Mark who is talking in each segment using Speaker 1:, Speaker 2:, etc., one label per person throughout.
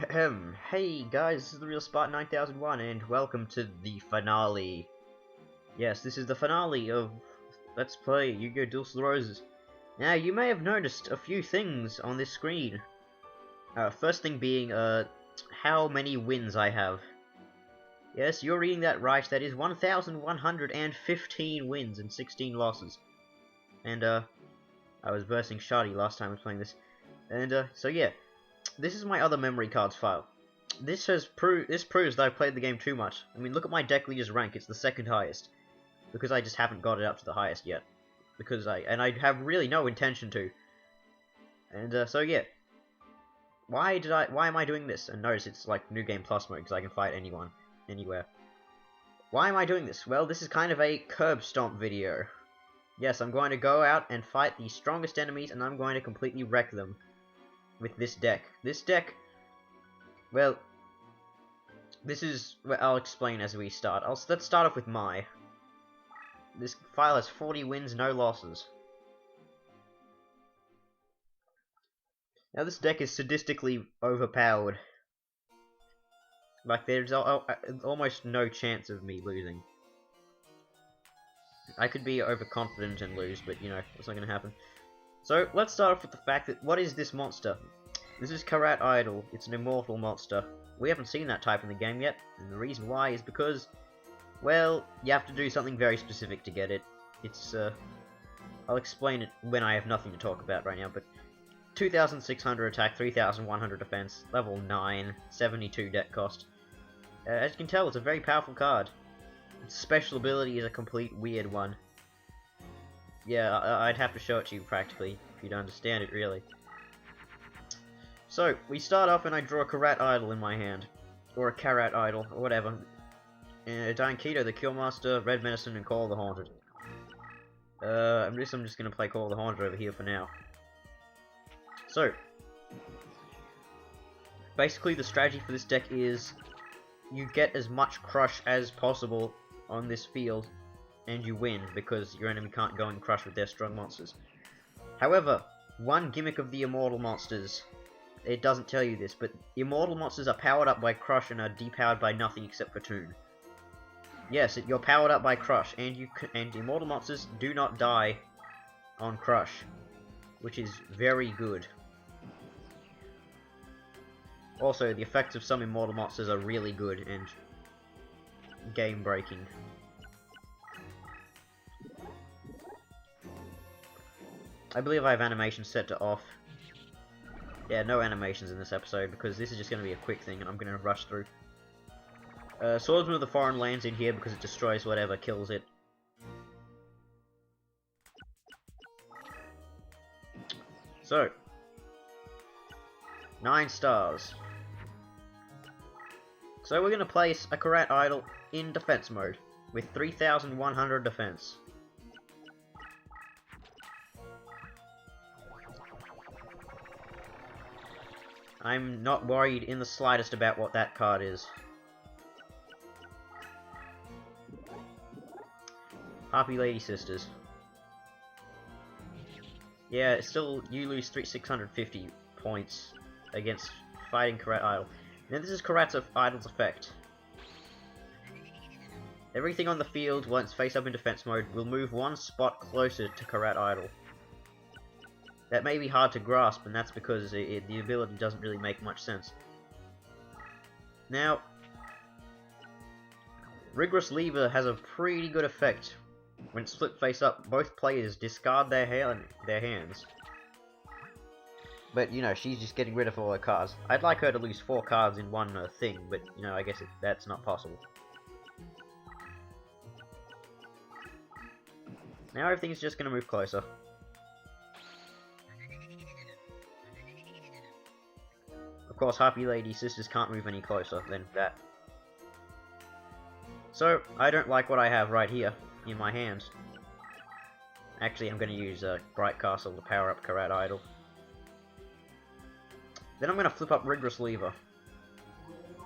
Speaker 1: Hey guys, this is the Real Spartan 9001 and welcome to the finale. Yes, this is the finale of Let's Play Yu-Gi-Oh! Duelist of the Roses. Now, you may have noticed a few things on this screen. First thing being, how many wins I have. Yes, you're reading that right, that is 1,115 wins and 16 losses. And, I was versing Shardy last time I was playing this. And, so yeah. This is my other memory cards file. This proves that I've played the game too much. I mean, look at my deck leader's rank. It's the second highest, because I just haven't got it up to the highest yet. I have really no intention to. And so yeah. Why am I doing this? And notice it's like New Game Plus mode because I can fight anyone, anywhere. Why am I doing this? Well, this is kind of a Curb-stomp video. Yes, I'm going to go out and fight the strongest enemies, and I'm going to completely wreck them. With this deck. This deck, well, I'll explain as we start. Let's start off with this file has 40 wins, no losses. Now this deck is sadistically overpowered. Like there's almost no chance of me losing. I could be overconfident and lose, but you know, that's not going to happen. So, let's start off with the fact that, what is this monster? This is Karat Idol. It's an immortal monster. We haven't seen that type in the game yet, and the reason why is because, well, you have to do something very specific to get it. I'll explain it when I have nothing to talk about right now, but 2,600 attack, 3,100 defense, level 9, 72 deck cost. As you can tell, it's a very powerful card. Its special ability is a complete weird one. Yeah, I'd have to show it to you practically, if you'd understand it, really. So, we start off and I draw a Karat Idol in my hand. Or a Karat Idol, or whatever. Dainkido, the Cure Master, Red Medicine, and Call of the Haunted. I'm just gonna play Call of the Haunted over here for now. So, basically the strategy for this deck is you get as much crush as possible on this field, and you win, because your enemy can't go and crush with their strong monsters. However, one gimmick of the immortal monsters, it doesn't tell you this, but immortal monsters are powered up by crush and are depowered by nothing except for tune. Yes, you're powered up by crush, and immortal monsters do not die on crush, which is very good. Also, the effects of some immortal monsters are really good and game breaking. I believe I have animations set to off. Yeah, no animations in this episode, because this is just going to be a quick thing, and I'm going to rush through. Swordsman of the Foreign Lands in here, because it destroys whatever kills it. So, 9 stars. So we're going to place a Karat Idol in defense mode, with 3,100 defense. I'm not worried in the slightest about what that card is. Happy Lady Sisters. Yeah, it's still, you lose 650 points against fighting Karat Idol. Now this is Karat Idol's effect. Everything on the field, once face up in defense mode, will move one spot closer to Karat Idol. That may be hard to grasp, and that's because the ability doesn't really make much sense. Now, Rigorous Lever has a pretty good effect. When it's flipped face up, both players discard their hands. But, you know, she's just getting rid of all her cards. I'd like her to lose 4 cards in one thing, but, you know, I guess that's not possible. Now everything's just going to move closer. Of course, Happy Lady Sisters can't move any closer than that. So, I don't like what I have right here in my hands. Actually, I'm going to use Bright Castle to power up Karat Idol. Then I'm going to flip up Rigorous Lever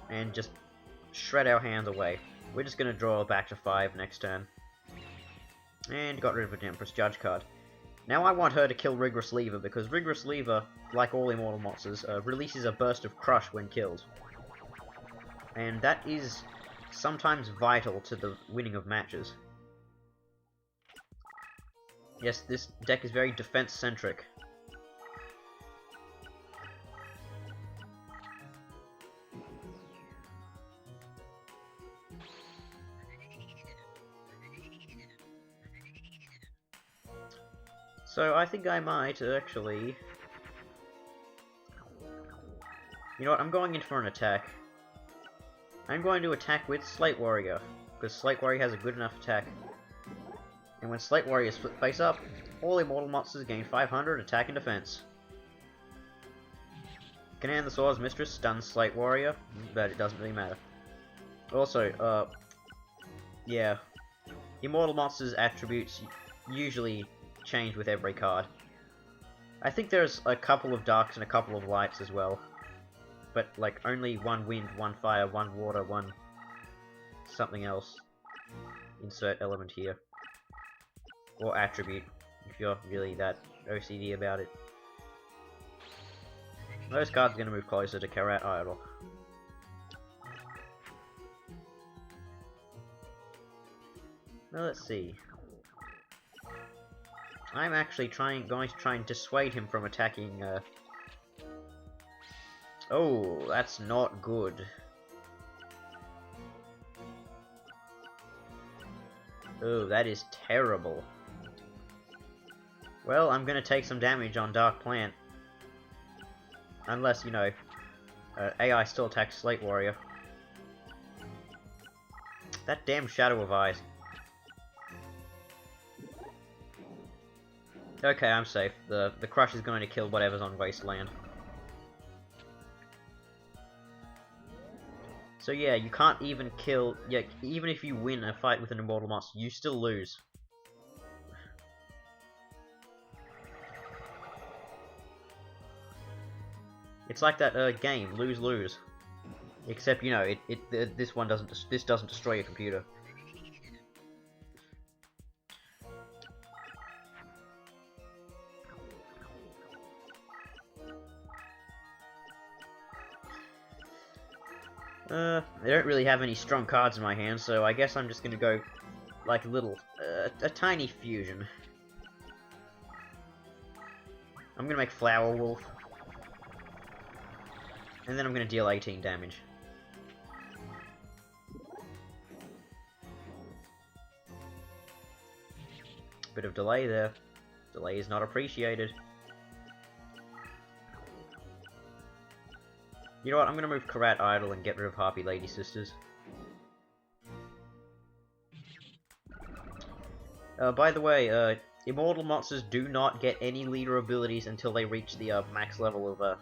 Speaker 1: and just shred our hands away. We're just going to draw back to 5 next turn. And got rid of an Empress Judge card. Now I want her to kill Rigorous Lever, because Rigorous Lever, like all immortal monsters, releases a burst of crush when killed. And that is sometimes vital to the winning of matches. Yes, this deck is very defense-centric. So I think I might actually... You know what, I'm going in for an attack. I'm going to attack with Slate Warrior, because Slate Warrior has a good enough attack. And when Slate Warrior is split face up, all immortal monsters gain 500 attack and defense. Conan the Sword's Mistress stuns Slate Warrior, but it doesn't really matter. Also, yeah, immortal monsters' attributes usually change with every card. I think there's a couple of darks and a couple of lights as well. But, like, only one wind, one fire, one water, one something else. Insert element here. Or attribute, if you're really that OCD about it. Those cards are going to move closer to Karat Idol. Now let's see. I'm actually going to try and dissuade him from attacking, Oh, that's not good. Oh, that is terrible. Well, I'm gonna take some damage on Dark Plant. Unless, you know, AI still attacks Slate Warrior. That damn Shadow of Eyes. Okay, I'm safe. The Crush is going to kill whatever's on Wasteland. So yeah, you can't even kill... Yeah, even if you win a fight with an immortal monster, you still lose. It's like that game, lose-lose. Except, you know, this doesn't destroy your computer. I don't really have any strong cards in my hand, so I guess I'm just gonna go like a tiny fusion. I'm gonna make Flower Wolf. And then I'm gonna deal 18 damage. Bit of delay there. Delay is not appreciated. You know what, I'm gonna move Karat Idol and get rid of Harpy Lady Sisters. By the way, immortal monsters do not get any leader abilities until they reach the max level of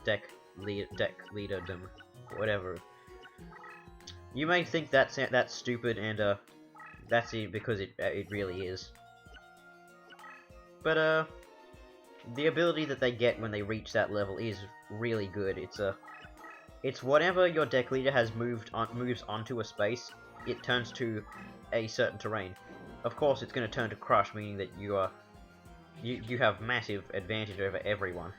Speaker 1: deck leaderdom, whatever. You may think that's stupid, and that's it because it really is. But the ability that they get when they reach that level is really good. It's whatever your deck leader has moves onto a space, it turns to a certain terrain. Of course, it's going to turn to Crush, meaning that you have massive advantage over everyone.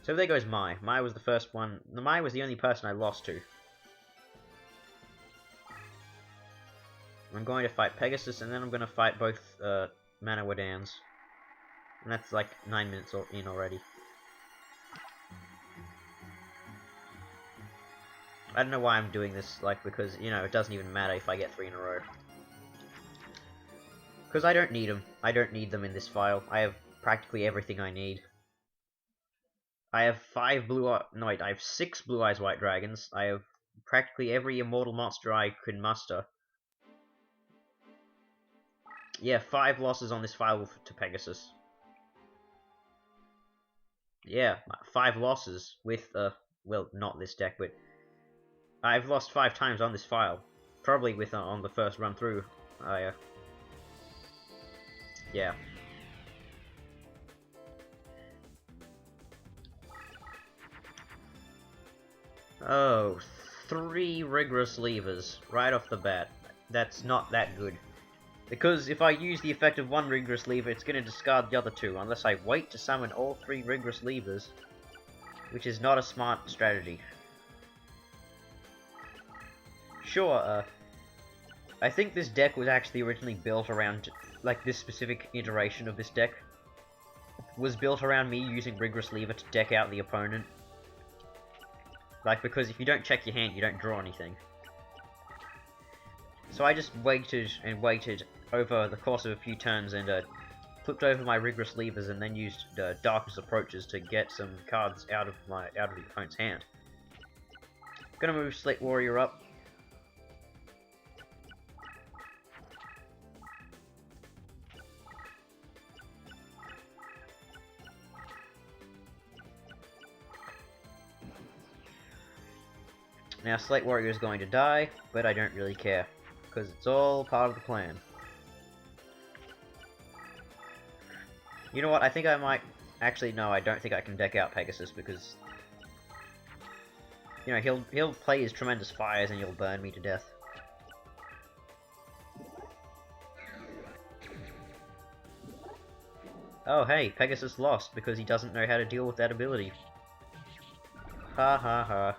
Speaker 1: So there goes Mai. Mai was the first one. Mai was the only person I lost to. I'm going to fight Pegasus, and then I'm going to fight both Manawadans. And that's like 9 minutes in already. I don't know why I'm doing this, like, because, you know, it doesn't even matter if I get 3 in a row. Because I don't need them. I don't need them in this file. I have practically everything I need. I have 5 I have 6 Blue Eyes White Dragons. I have practically every immortal monster I can muster. Yeah, 5 losses on this file to Pegasus. Yeah, 5 losses with, well, not this deck, but I've lost 5 times on this file. Probably with, on the first run through. Yeah. Oh, 3 rigorous levers right off the bat. That's not that good. Because if I use the effect of one Rigorous Lever, it's going to discard the other two, unless I wait to summon all 3 Rigorous Levers, which is not a smart strategy. Sure, I think this deck was actually originally built around, like, this specific iteration of this deck was built around me using Rigorous Lever to deck out the opponent. Like, because if you don't check your hand, you don't draw anything. So I just waited and waited over the course of a few turns and flipped over my Rigorous Levers and then used Darkness Approaches to get some cards out of the opponent's hand. Gonna move Slate Warrior up. Now Slate Warrior is going to die, but I don't really care, because it's all part of the plan. You know what, I think I might... Actually, no, I don't think I can deck out Pegasus, because... You know, he'll play his Tremendous Fires and he'll burn me to death. Oh hey, Pegasus lost, because he doesn't know how to deal with that ability. Ha ha ha.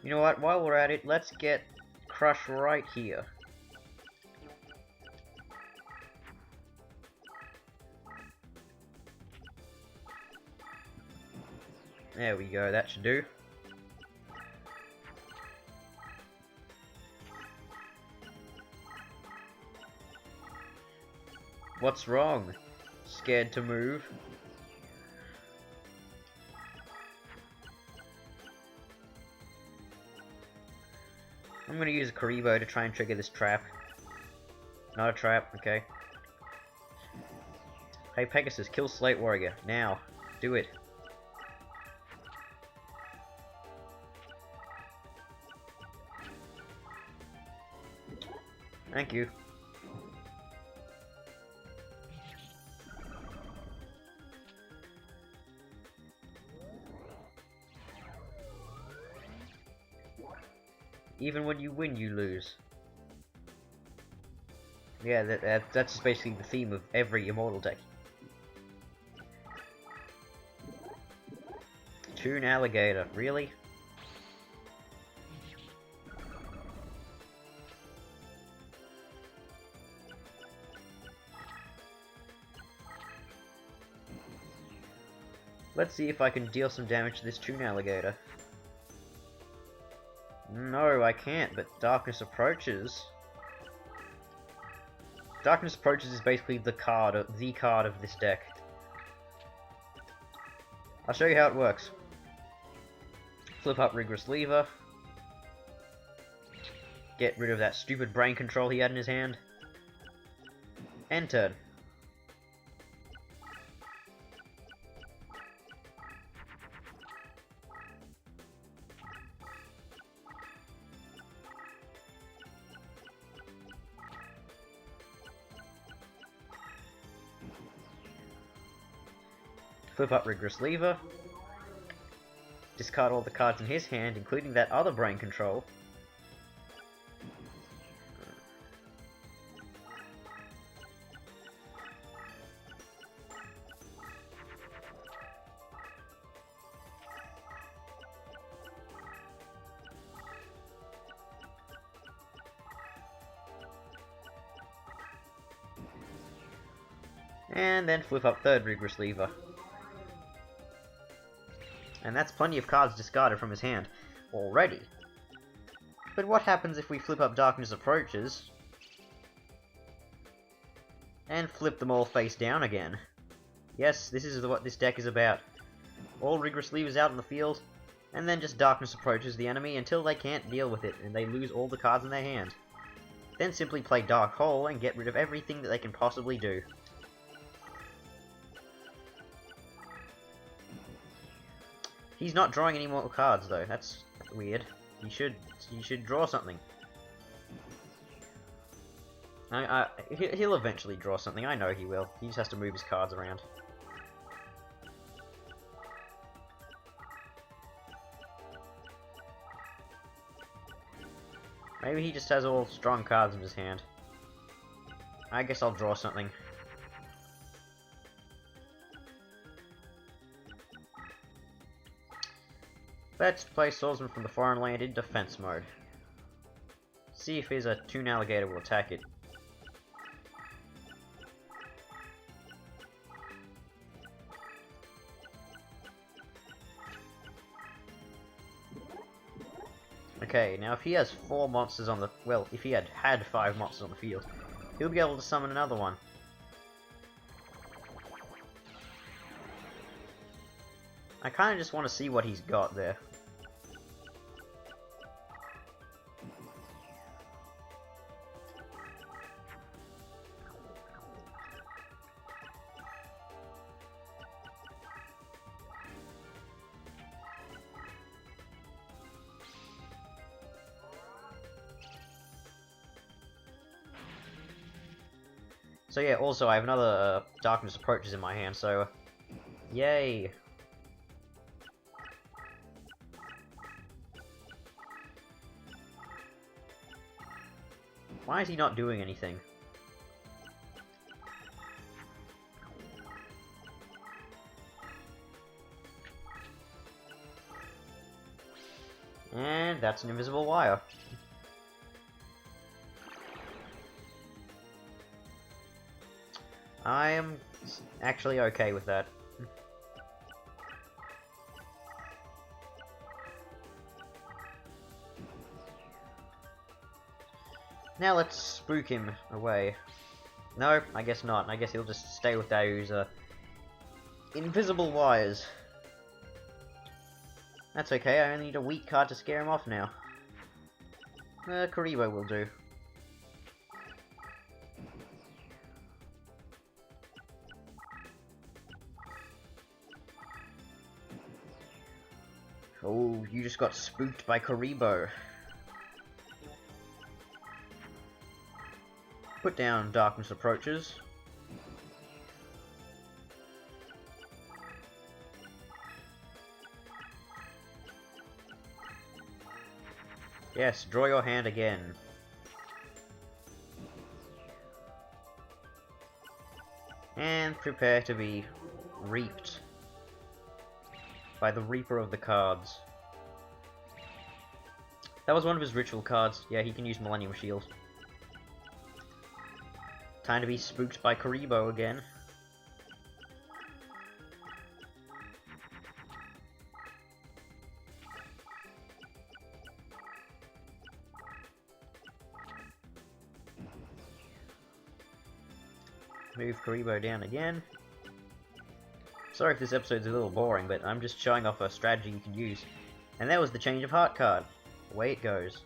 Speaker 1: You know what, while we're at it, let's get Crush right here. There we go, that should do. What's wrong? Scared to move? I'm gonna use a Karibo to try and trigger this trap. Not a trap, okay. Hey Pegasus, kill Slate Warrior, now. Do it. Thank you. Even when you win, you lose. Yeah, that's basically the theme of every Immortal deck. Toon Alligator, really? Let's see if I can deal some damage to this Toon Alligator. No, I can't, but Darkness Approaches... Darkness Approaches is basically the card of this deck. I'll show you how it works. Flip up Rigorous Lever. Get rid of that stupid brain control he had in his hand. End turn. Flip up Rigorous Lever. Discard all the cards in his hand, including that other brain control. And then flip up third Rigorous Lever. And that's plenty of cards discarded from his hand already. But what happens if we flip up Darkness Approaches and flip them all face down again? Yes, this is what this deck is about. All Rigorous Levers out in the field, and then just Darkness Approaches the enemy until they can't deal with it and they lose all the cards in their hand. Then simply play Dark Hole and get rid of everything that they can possibly do. He's not drawing any more cards though. That's weird. He should draw something. He'll eventually draw something. I know he will. He just has to move his cards around. Maybe he just has all strong cards in his hand. I guess I'll draw something. Let's play Swordsman from the Foreign Land in defense mode. See if his Toon Alligator will attack it. Okay, now if he has 4 monsters on the... well, if he had 5 monsters on the field, he'll be able to summon another one. I kinda just want to see what he's got there. So yeah, also I have another Darkness Approaches in my hand, so yay! Why is he not doing anything? And that's an invisible wire. I am actually okay with that. Now let's spook him away. No, I guess not. I guess he'll just stay with those invisible wires. That's okay, I only need a weak card to scare him off now. Kuriboh will do. Oh, you just got spooked by Kuriboh. Put down Darkness Approaches. Yes, draw your hand again. And prepare to be reaped by the Reaper of the Cards. That was one of his ritual cards. Yeah, he can use Millennium Shield. Time to be spooked by Kuriboh again. Move Kuriboh down again. Sorry if this episode's a little boring, but I'm just showing off a strategy you can use. And that was the Change of Heart card. Away it goes.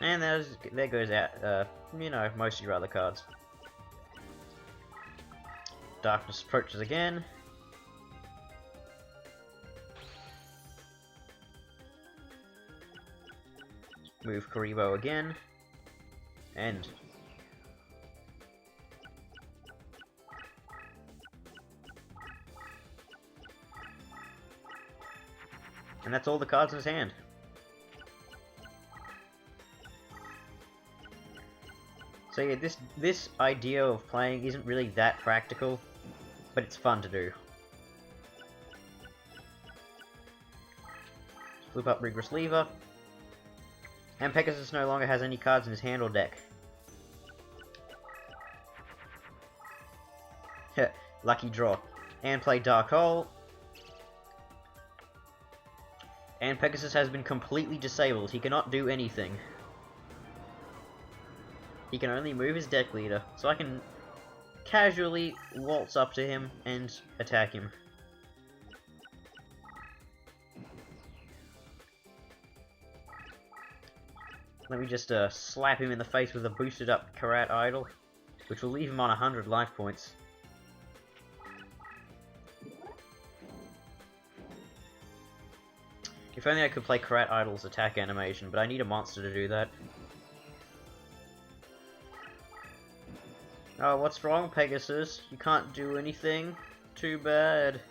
Speaker 1: And there goes out, you know, most of your other cards. Darkness Approaches again. Move Kuriboh again. End. And that's all the cards in his hand. So yeah, this idea of playing isn't really that practical, but it's fun to do. Flip up Rigorous Lever. And Pegasus no longer has any cards in his hand or deck. Lucky draw. And play Dark Hole. And Pegasus has been completely disabled. He cannot do anything. He can only move his deck leader, so I can casually waltz up to him and attack him. Let me just slap him in the face with a boosted up Karat Idol, which will leave him on 100 life points. If only I could play Karat Idol's attack animation, but I need a monster to do that. Oh, what's wrong, Pegasus? You can't do anything? Too bad.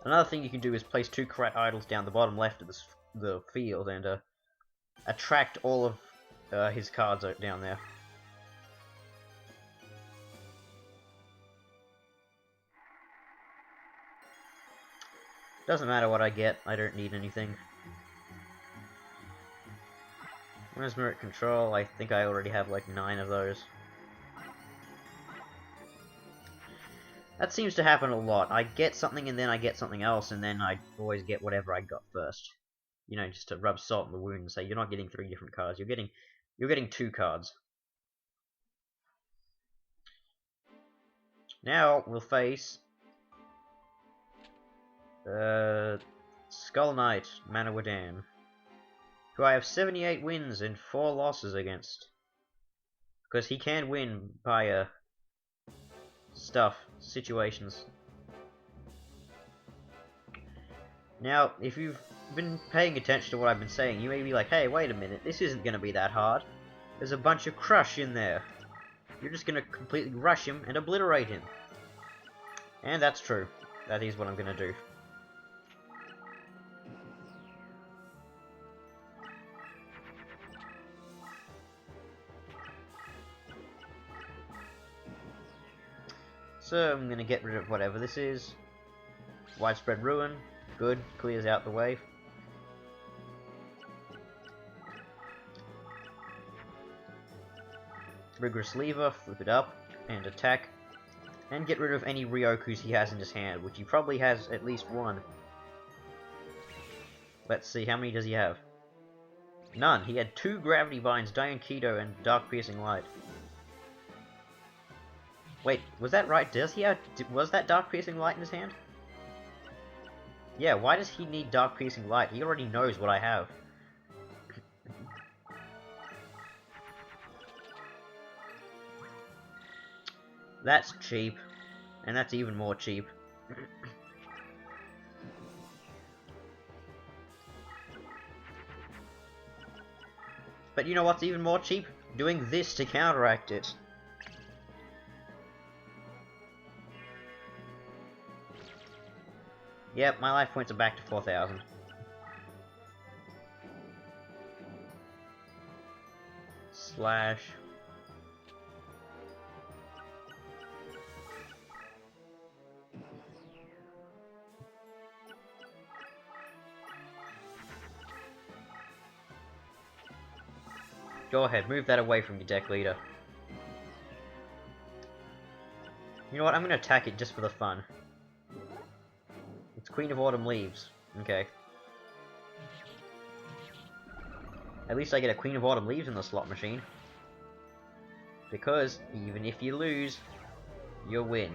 Speaker 1: Another thing you can do is place 2 Karat Idols down the bottom left of the field and attract all of his cards down there. Doesn't matter what I get, I don't need anything. Where's Merit Control? I think I already have like 9 of those. That seems to happen a lot. I get something and then I get something else, and then I always get whatever I got first. You know, just to rub salt in the wound and say you're not getting 3 different cards. You're getting 2 cards. Now we'll face Skull Knight Manawadan, who I have 78 wins and 4 losses against. Because he can win by situations. Now, if you've been paying attention to what I've been saying, you may be like, hey, wait a minute, this isn't going to be that hard. There's a bunch of crush in there. You're just going to completely rush him and obliterate him. And that's true. That is what I'm going to do. So I'm going to get rid of whatever this is. Widespread Ruin. Good. Clears out the way. Rigorous Lever. Flip it up. And attack. And get rid of any Ryokus he has in his hand, which he probably has at least 1. Let's see, how many does he have? None. He had 2 Gravity Binds, Dianketo, and Dark Piercing Light. Wait, was that right? Was that Dark Piercing Light in his hand? Yeah, why does he need Dark Piercing Light? He already knows what I have. That's cheap. And that's even more cheap. But you know what's even more cheap? Doing this to counteract it. Yep, my life points are back to 4,000. Slash. Go ahead, move that away from your deck leader. You know what, I'm gonna attack it just for the fun. It's Queen of Autumn Leaves. Okay. At least I get a Queen of Autumn Leaves in the slot machine. Because, even if you lose, you'll win.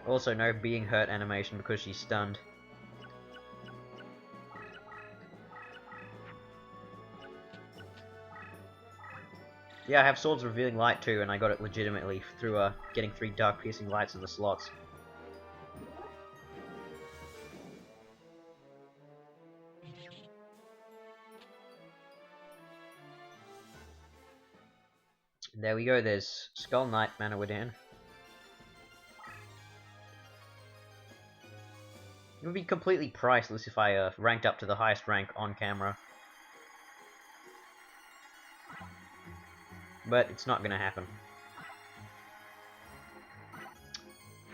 Speaker 1: Also, no being hurt animation because she's stunned. Yeah, I have Swords of Revealing Light too, and I got it legitimately through getting 3 Dark Piercing Lights in the slots. There we go, there's Skull Knight Manawadan. It would be completely priceless if I ranked up to the highest rank on camera. But it's not gonna happen.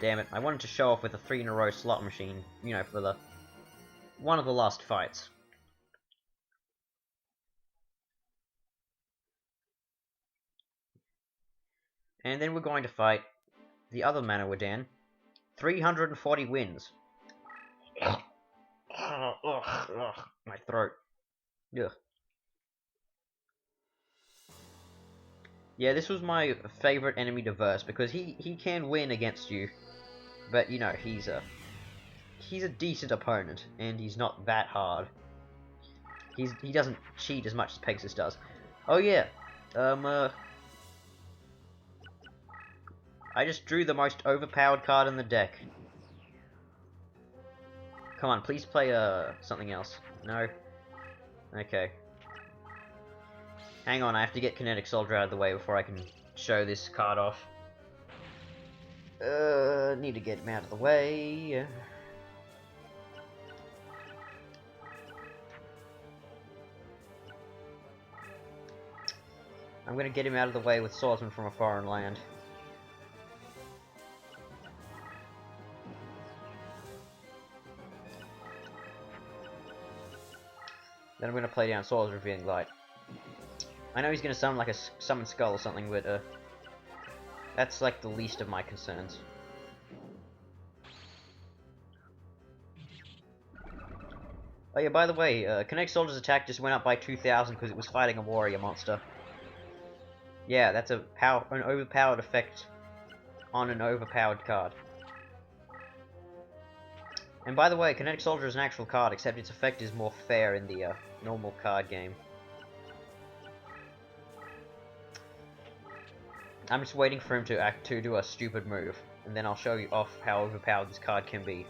Speaker 1: Damn it, I wanted to show off with a 3 in a row slot machine, you know, for one of the last fights. And then we're going to fight the other Manawadan. 340 wins. My throat. Ugh. Yeah, this was my favorite enemy to verse, because he can win against you, but you know, he's a decent opponent, and he's not that hard. He doesn't cheat as much as Pegasus does. Oh yeah, I just drew the most overpowered card in the deck. Come on, please play something else. No? Okay. Hang on, I have to get Kinetic Soldier out of the way before I can show this card off. Need to get him out of the way. I'm gonna get him out of the way with Swordsman from a Foreign Land. Then I'm gonna play down Swords Revealing Light. I know he's gonna summon like a Summon Skull or something, but that's like the least of my concerns. Oh yeah, by the way, Kinetic Soldier's attack just went up by 2,000 because it was fighting a warrior monster. Yeah, that's an overpowered effect on an overpowered card. And by the way, Kinetic Soldier is an actual card, except its effect is more fair in the normal card game. I'm just waiting for him to do a stupid move, and then I'll show you off how overpowered this card can be.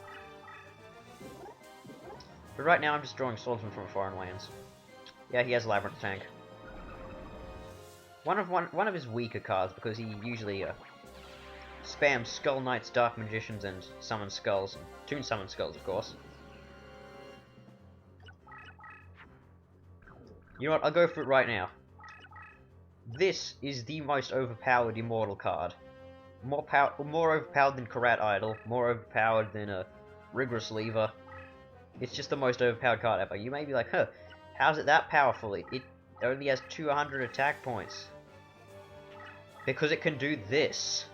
Speaker 1: But right now I'm just drawing Swordsman from Foreign Lands. Yeah, he has Labyrinth Tank. One of his weaker cards, because he usually spams Skull Knights, Dark Magicians, and Summon Skulls. Toon Summon Skulls, of course. You know what, I'll go for it right now. This is the most overpowered Immortal card. More overpowered than Karat Idol, more overpowered than a Rigorous Lever. It's just the most overpowered card ever. You may be like, huh, how's it that powerful? It only has 200 attack points. Because it can do this.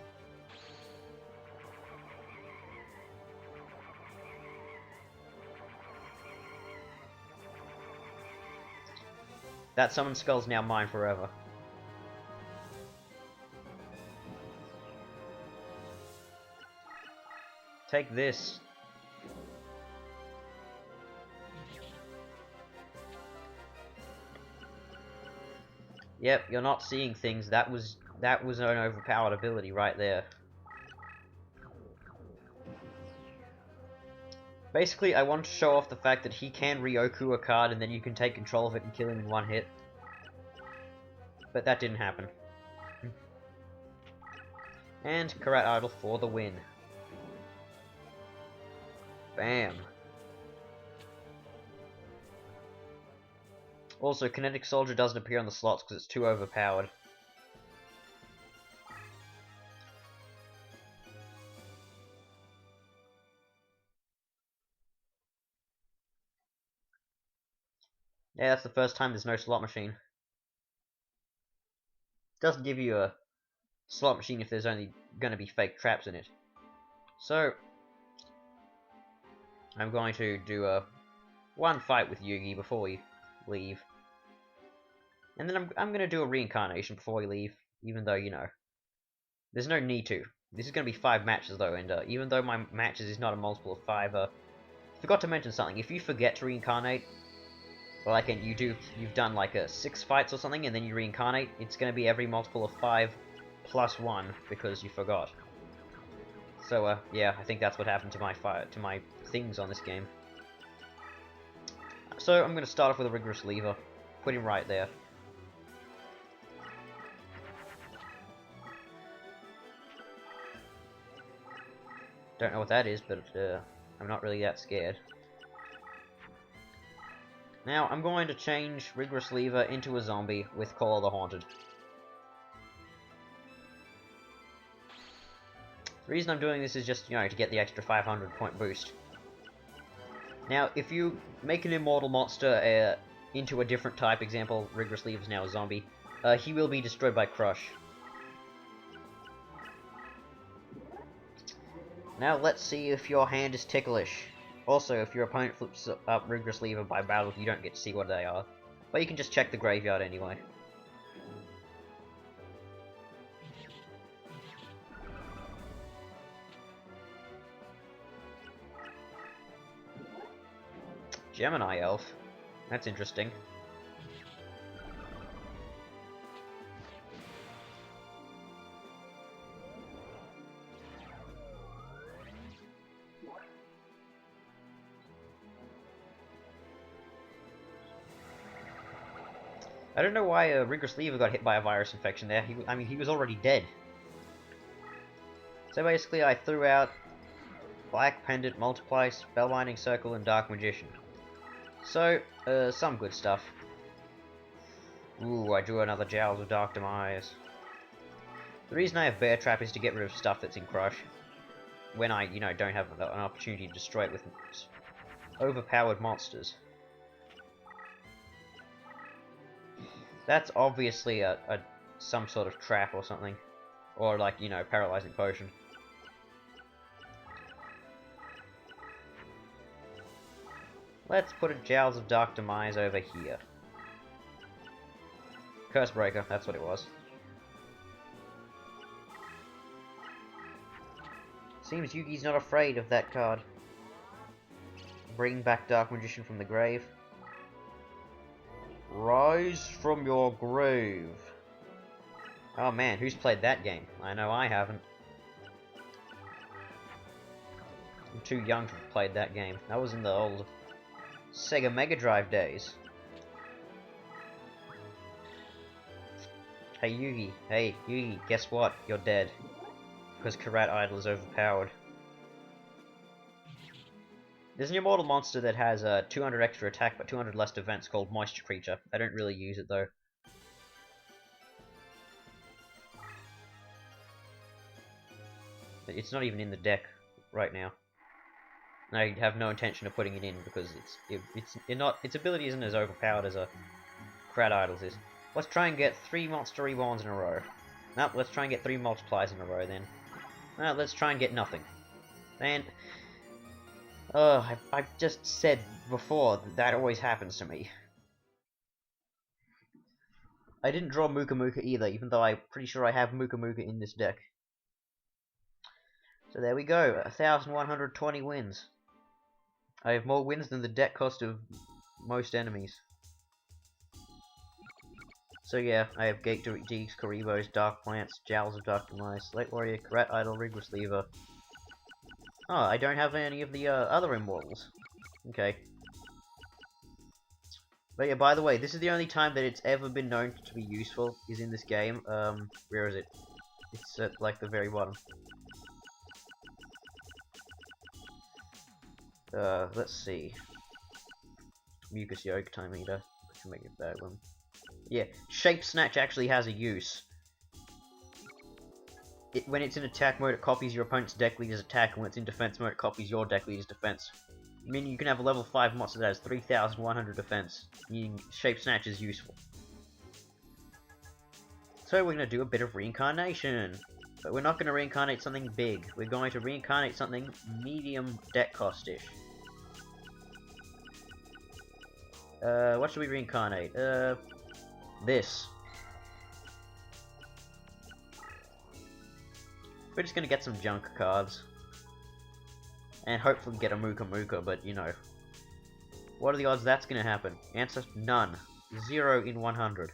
Speaker 1: That Summon Skull's now mine forever. Take this. Yep, you're not seeing things. That was an overpowered ability right there. Basically, I want to show off the fact that he can Ryoku a card and then you can take control of it and kill him in one hit. But that didn't happen. And Karat Idol for the win. Bam. Also, Kinetic Soldier doesn't appear on the slots because it's too overpowered. Yeah, that's the first time there's no slot machine. It doesn't give you a slot machine if there's only going to be fake traps in it. So, I'm going to do one fight with Yugi before we leave. And then I'm going to do a reincarnation before we leave, even though, you know, there's no need to. This is going to be 5 matches though, and even though my matches is not a multiple of 5, forgot to mention something. If you forget to reincarnate, like you've done like 6 fights or something, and then you reincarnate, it's going to be every multiple of 5 plus 1 because you forgot. So yeah, I think that's what happened to my things on this game. So I'm going to start off with a Rigorous Lever, put him right there. Don't know what that is, but I'm not really that scared. Now, I'm going to change Rigorous Lever into a zombie with Call of the Haunted. The reason I'm doing this is just, you know, to get the extra 500 point boost. Now, if you make an immortal monster into a different type, example, Rigorous Lever is now a zombie, he will be destroyed by Crush. Now let's see if your hand is ticklish. Also, if your opponent flips up Rigorous Lever by battle, you don't get to see what they are. But you can just check the graveyard anyway. Gemini Elf. That's interesting. I don't know why Rigorous Lever got hit by a virus infection there. I mean, he was already dead. So basically, I threw out Black Pendant, Multiply, Spellbinding Circle, and Dark Magician. So, some good stuff. Ooh, I drew another Jowls of Dark Demise. The reason I have Bear Trap is to get rid of stuff that's in Crush. When I, don't have an opportunity to destroy it with overpowered monsters. That's obviously some sort of trap or something. Or like, paralyzing potion. Let's put a Jowls of Dark Demise over here. Curse Breaker, that's what it was. Seems Yugi's not afraid of that card. Bring back Dark Magician from the grave. Rise from your grave. Oh man, who's played that game? I know I haven't. I'm too young to have played that game. That was in the old Sega Mega Drive days. Hey Yugi, guess what? You're dead. Because Karat Idol is overpowered. There's an immortal monster that has 200 extra attack but 200 less defense called Moisture Creature. I don't really use it though. It's not even in the deck right now. I have no intention of putting it in because its ability isn't as overpowered as a Karat Idol's is. Let's try and get 3 Monster Reborns in a row. Nope, let's try and get 3 Multiplies in a row then. Let's try and get nothing. And I've just said before that always happens to me. I didn't draw Muka Muka either, even though I'm pretty sure I have Muka Muka in this deck. So there we go, 1,120 wins. I have more wins than the deck cost of most enemies. So yeah, I have Gate Deeks, Karibos, Dark Plants, Jowls of Dark Demise, Slate Warrior, Karat Idol, Rigorous Lever. Oh, I don't have any of the other immortals. Okay. But yeah, by the way, this is the only time that it's ever been known to be useful, is in this game. Where is it? It's at, like, the very bottom. Let's see. Mucus Yolk Time Eater. I can make it that one. Yeah, Shape Snatch actually has a use. When it's in attack mode, it copies your opponent's deck leader's attack, and when it's in defense mode, it copies your deck leader's defense. I mean, you can have a level 5 monster that has 3,100 defense. Shape Snatch is useful. So we're going to do a bit of reincarnation. But we're not going to reincarnate something big. We're going to reincarnate something medium deck cost-ish. What should we reincarnate? This. We're just gonna get some junk cards. And hopefully get a Muka Muka, but what are the odds that's gonna happen? Answer, none. 0 in 100.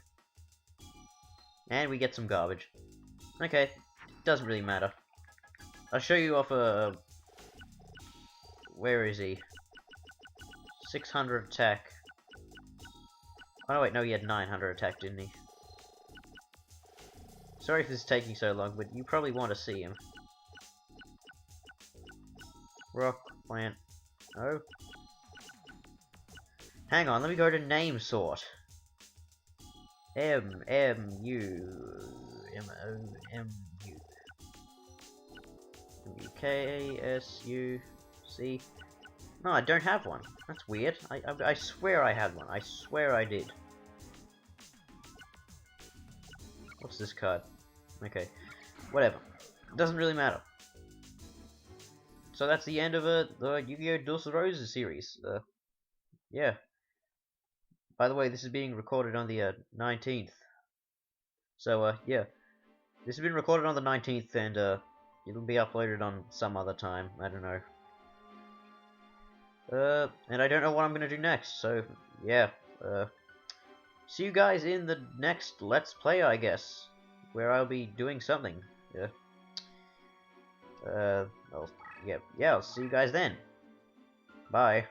Speaker 1: And we get some garbage. Okay, doesn't really matter. I'll show you off a... Where is he? 600 attack. Oh no, wait, no, he had 900 attack, didn't he? Sorry if this is taking so long, but you probably want to see him. Rock, plant. Oh. Hang on, let me go to name sort. M-U-M-O-M-U. M-U-K-S-U-C. No, I don't have one. That's weird. I swear I had one. I swear I did. What's this card? Okay. Whatever. It doesn't really matter. So that's the end of the Yu-Gi-Oh! Duelist Roses series. Yeah. By the way, this is being recorded on the 19th. So, yeah. This has been recorded on the 19th, and it'll be uploaded on some other time. I don't know. And I don't know what I'm gonna do next, so, yeah. See you guys in the next Let's Play, I guess. Where I'll be doing something. Yeah. I'll see you guys then. Bye.